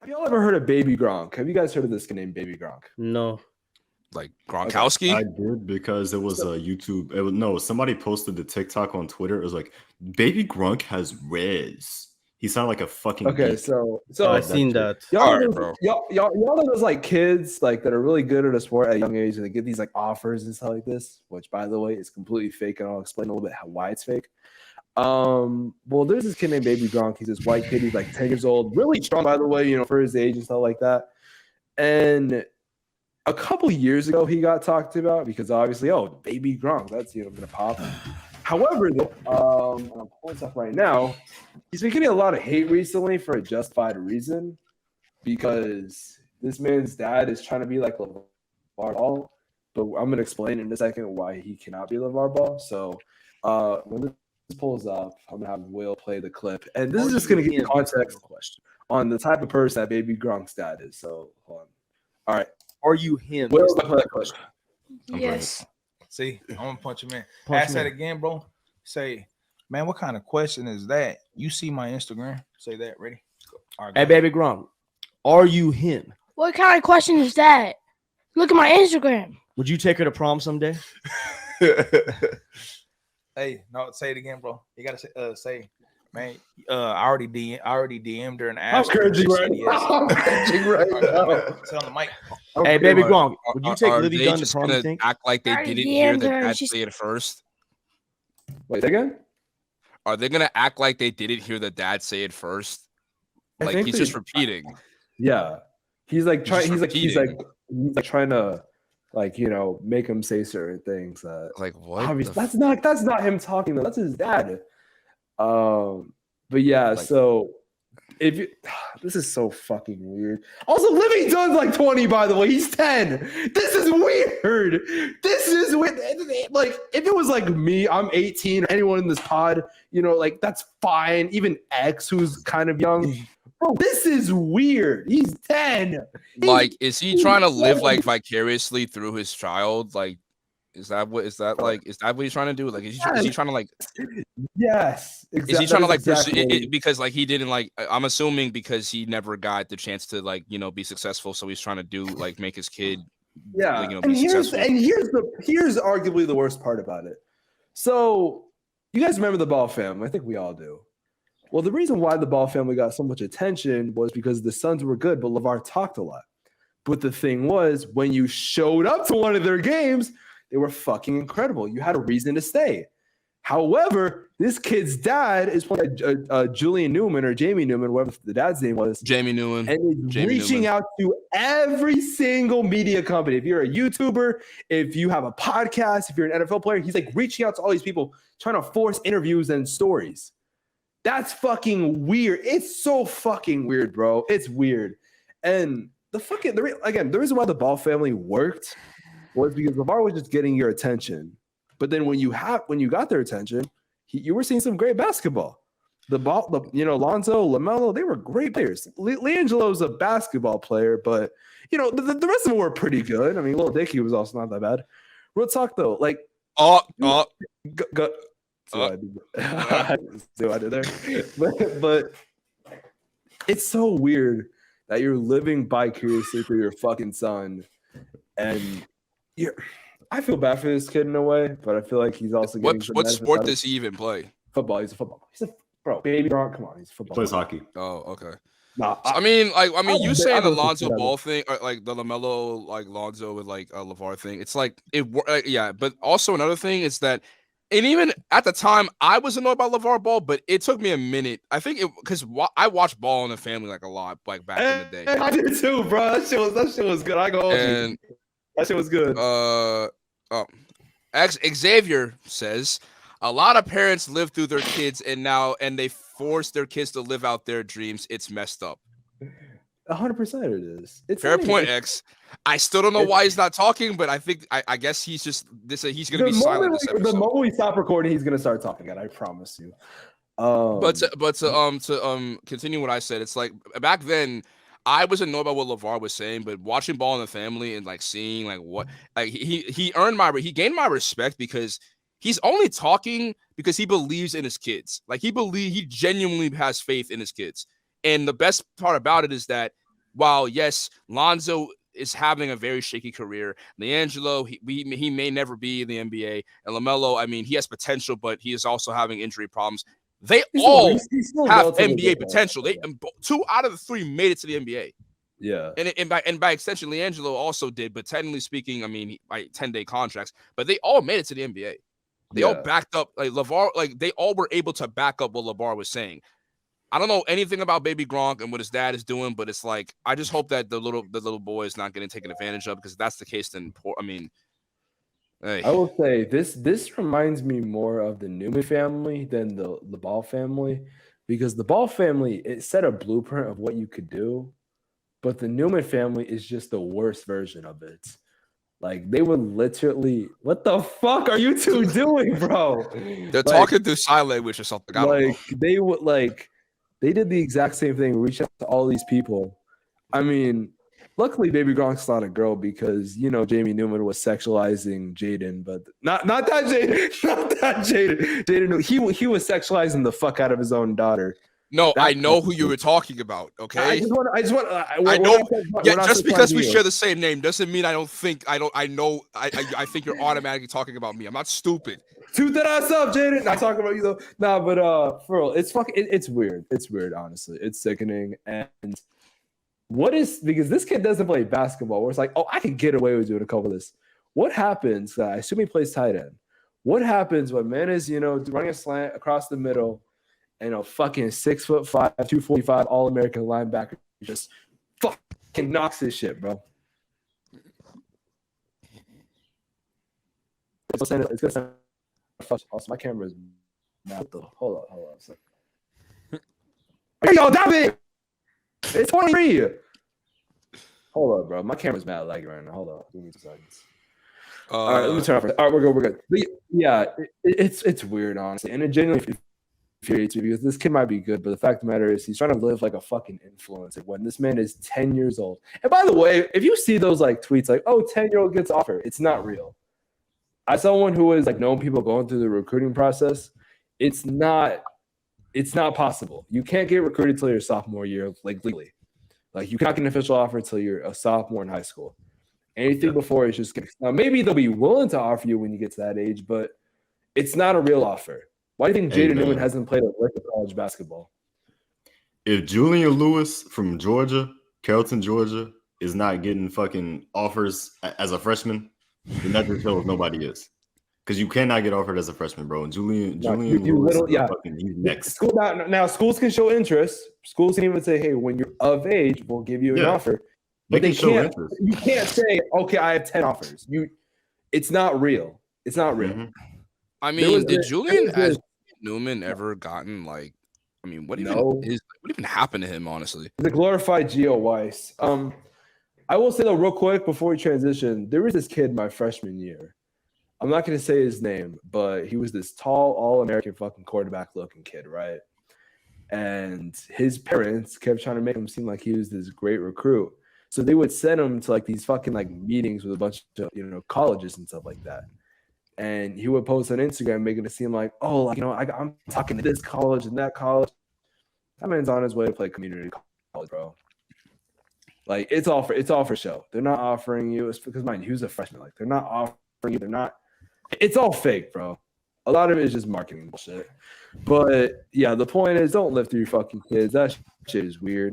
y'all ever heard of Baby Gronk? Have you guys heard of this guy named Baby Gronk? No. Like Gronkowski? I did because it was a YouTube. Somebody posted the TikTok on Twitter. It was like, Baby Gronk has Riz. He sounded like a fucking. Okay, geek. so I've seen that. Y'all bro. Y'all know those like kids like that are really good at a sport at a young age and they get these like offers and stuff like this, which by the way is completely fake, and I'll explain a little bit why it's fake. Well, there's this kid named Baby Gronk. He's this white kid. He's like 10 years old, really strong, by the way, for his age and stuff like that. And a couple years ago, he got talked about because obviously, Baby Gronk, that's gonna pop. However, I'm pulling stuff right now. He's been getting a lot of hate recently for a justified reason, because this man's dad is trying to be like LeVar Ball, but I'm gonna explain in a second why he cannot be LeVar Ball. So when this pulls up, I'm gonna have Will play the clip, and this is just gonna give you context on the type of person that Baby Gronk's dad is. So hold on. All right, Are you him? Will's gonna play that question. Yes. See, I'm gonna punch him in. Ask that again, bro. Say, man, what kind of question is that? You see my Instagram? Say that. Ready? All right, Hey, Baby Gronk, are you him? What kind of question is that? Look at my Instagram. Would you take her to prom someday? Hey, no, say it again, bro. You gotta say, man. I already DM'd her and asked her. I'm cringing right now. Say on the mic. Hey, Baby Gronk, would you take Livy Gunn to just prom? gonna You think? act like they didn't hear the dad say it first? Wait, again? Are they gonna act like they didn't hear the dad say it first? Like he's just repeating. Yeah, he's like trying. He's like trying to, make him say certain things. Like what? Obviously, that's not him talking though. That's his dad. But yeah, so if you, this is so fucking weird. Also, Livy Dunn's like 20, by the way. He's 10. This is weird. This is weird. Like, if it was like me, I'm 18, or anyone in this pod, that's fine. Even X, who's kind of young. Bro, this is weird. He's 10. Is he trying to live like vicariously through his child? Like, is that what he's trying to do? Like, is he trying to like? Yes. Exactly. Is he trying to like pursue it because like he didn't like? I'm assuming because he never got the chance to be successful, so he's trying to do make his kid. Yeah. Be successful. Here's arguably the worst part about it. So you guys remember the Ball family? I think we all do. Well, the reason why the Ball family got so much attention was because the Suns were good, but LeVar talked a lot. But the thing was, when you showed up to one of their games, they were fucking incredible. You had a reason to stay. However, this kid's dad is playing Julian Newman or Jamie Newman, whatever the dad's name was. Jamie Newman. And is reaching out to every single media company. If you're a YouTuber, if you have a podcast, if you're an NFL player, he's like reaching out to all these people, trying to force interviews and stories. That's fucking weird. It's so fucking weird, bro. It's weird. And the reason why the Ball family worked was because LeVar was just getting your attention. But then when you got their attention, you were seeing some great basketball. Lonzo, LaMelo, they were great players. LiAngelo's a basketball player, but the rest of them were pretty good. I mean, Lil Dicky was also not that bad. Real talk though, like See what I did there? But it's so weird that you're living vicariously through your fucking son, and I feel bad for this kid in a way, but I feel like he's also getting what sport does he even play? Football. He's a football. Bro, Baby Gronk. Come on, he's a football. Plays hockey. Oh, okay. Nah, you saying the Lonzo Ball thing, or like the LaMelo, like Lonzo with like a LeVar thing. It's like yeah. But also another thing is that. And even at the time, I was annoyed by LeVar Ball, but it took me a minute. I think because I watched Ball in the Family like a lot, like back in the day. I did too, bro. That shit was good. I go. That shit was good. Xavier says a lot of parents live through their kids, and they force their kids to live out their dreams. It's messed up. 100% it is. It's fair point, X. I still don't know why he's not talking, but I guess he's just he's gonna be silent this episode. The moment we stop recording, he's gonna start talking again. I promise you. But to continue what I said, it's like back then I was annoyed by what LeVar was saying, but watching Ball in the Family and like seeing like what he gained my respect because he's only talking because he believes in his kids. Like he genuinely has faith in his kids. And the best part about it is that while yes, Lonzo is having a very shaky career. LiAngelo, he may never be in the NBA. And LaMelo, I mean, he has potential, but he is also having injury problems. They all have NBA potential. They 2 out of the 3 made it to the NBA. Yeah, and by extension, LiAngelo also did. But technically speaking, I mean, 10-day contracts. But they all made it to the NBA. They all backed up. Like LeVar, like they all were able to back up what LeVar was saying. I don't know anything about baby Gronk and what his dad is doing, but it's like I just hope that the little boy is not getting taken advantage of, because if that's the case, then I mean, hey. I will say this reminds me more of the Newman family than the Ball family, because the Ball family, it set a blueprint of what you could do, but the Newman family is just the worst version of it. Like they would literally, what the fuck are you two doing, bro? They're talking through sign language or something. I don't know. They would they did the exact same thing, reach out to all these people. I mean, luckily, Baby Gronk's not a girl, because Jamie Newman was sexualizing Jaden, but not that Jaden, not that Jaden. Jaden, he was sexualizing the fuck out of his own daughter. No, I know who you were talking about. Okay, I know. Just because we share the same name doesn't mean I don't think I know. I think you're automatically talking about me. I'm not stupid. Toot that ass up, Jaden. Not talking about you though. Nah, but for real, it's fucking. It's weird. It's weird, honestly. It's sickening. And because this kid doesn't play basketball, where it's like, oh, I can get away with doing a couple of this. What happens? I assume he plays tight end. What happens when man is running a slant across the middle? And a fucking 6'5", 245 All-American linebacker just fucking knocks his shit, bro. It's gonna sound also, my camera is not the. Hold on a second. Hey, yo, David! It's 23. Hold up, bro. My camera's mad laggy right now. Hold on. Give me 2 seconds. All right, let me turn off. All right, we're good. But yeah, it's weird, honestly, and it genuinely infuriates me, because this kid might be good, but the fact of the matter is he's trying to live like a fucking influencer when this man is 10 years old. And by the way, if you see those tweets like, oh, 10-year-old gets offered, it's not real. As someone who has known people going through the recruiting process, it's not possible. You can't get recruited till your sophomore year, legally. You cannot get an official offer until you're a sophomore in high school. Anything before is just now. Maybe they'll be willing to offer you when you get to that age, but it's not a real offer. Why do you think Jaden Newman hasn't played a lick of college basketball? If Julian Lewis from Georgia, Carrollton, Georgia, is not getting fucking offers as a freshman, then that just shows nobody is. Because you cannot get offered as a freshman, bro. And Julian Lewis he's next. Now, schools can show interest. Schools can even say, hey, when you're of age, we'll give you an offer. But they can't. You can't say, okay, I have 10 offers. It's not real. It's not real. Mm-hmm. I mean, did Julian Newman ever gotten what even happened to him, honestly? The glorified Geo Weiss. I will say though, real quick before we transition, there was this kid my freshman year. I'm not going to say his name, but he was this tall, all-American fucking quarterback looking kid, right? And his parents kept trying to make him seem like he was this great recruit. So they would send him to these fucking meetings with a bunch of colleges and stuff like that. And he would post on Instagram making it seem like, oh, I'm talking to this college and that college. That man's on his way to play community college, bro. It's all for show. They're not offering you. It's because, mind you, he was a freshman. They're not offering you. They're not. It's all fake, bro. A lot of it is just marketing bullshit. But yeah, the point is, don't live through your fucking kids. That shit is weird.